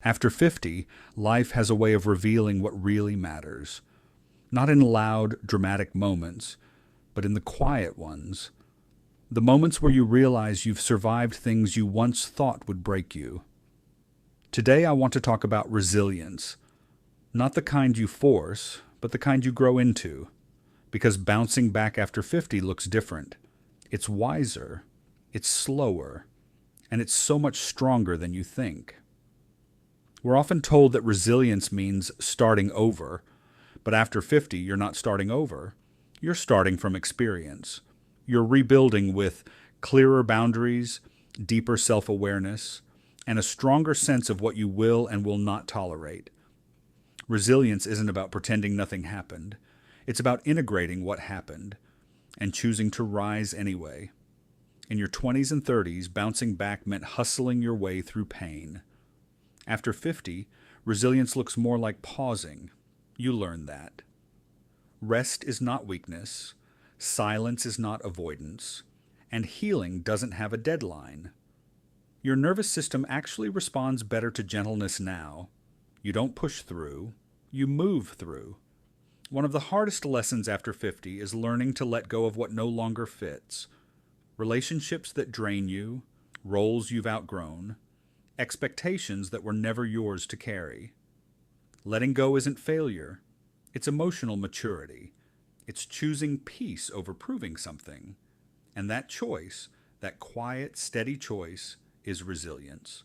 After 50, life has a way of revealing what really matters. Not in loud, dramatic moments, but in the quiet ones. The moments where you realize you've survived things you once thought would break you. Today, I want to talk about resilience. Not the kind you force, but the kind you grow into. Because bouncing back after 50 looks different. It's wiser, it's slower, and it's so much stronger than you think. We're often told that resilience means starting over, but after 50, you're not starting over. You're starting from experience. You're rebuilding with clearer boundaries, deeper self awareness, and a stronger sense of what you will and will not tolerate. Resilience isn't about pretending nothing happened, it's about integrating what happened and choosing to rise anyway. In your 20s and 30s, bouncing back meant hustling your way through pain. After 50, resilience looks more like pausing. You learn that. Rest is not weakness, silence is not avoidance, and healing doesn't have a deadline. Your nervous system actually responds better to gentleness now. You don't push through, you move through. One of the hardest lessons after 50 is learning to let go of what no longer fits. Relationships that drain you, roles you've outgrown, expectations that were never yours to carry. Letting go isn't failure, it's emotional maturity. It's choosing peace over proving something. And that choice, that quiet, steady choice, is resilience.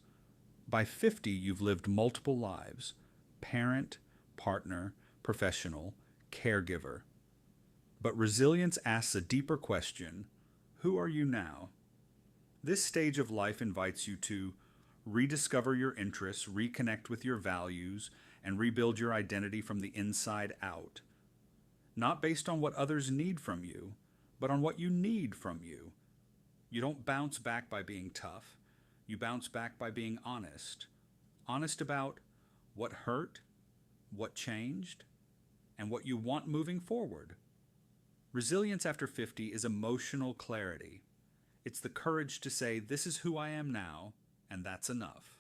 By 50, you've lived multiple lives: parent, partner, professional, caregiver. But resilience asks a deeper question: who are you now? This stage of life invites you to rediscover your interests, reconnect with your values, and rebuild your identity from the inside out. Not based on what others need from you, but on what you need from you. You don't bounce back by being tough. You bounce back by being honest. Honest about what hurt, what changed, and what you want moving forward. Resilience after 50 is emotional clarity. It's the courage to say, this is who I am now, and that's enough.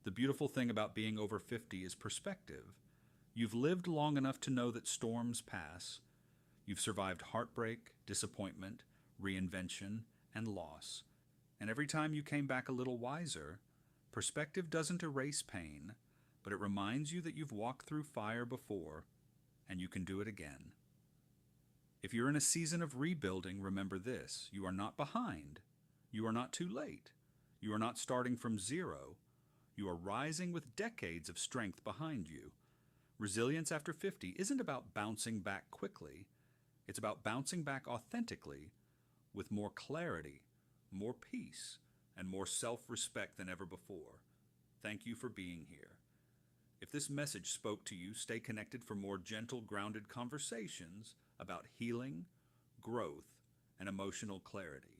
The beautiful thing about being over 50 is perspective. You've lived long enough to know that storms pass. You've survived heartbreak, disappointment, reinvention, and loss. And every time you came back a little wiser, perspective doesn't erase pain, but it reminds you that you've walked through fire before, and you can do it again. If you're in a season of rebuilding, remember this: you are not behind. You are not too late. You are not starting from zero. You are rising with decades of strength behind you. Resilience after 50 isn't about bouncing back quickly. It's about bouncing back authentically, with more clarity, more peace, and more self-respect than ever before. Thank you for being here. If this message spoke to you, stay connected for more gentle, grounded conversations about healing, growth, and emotional clarity.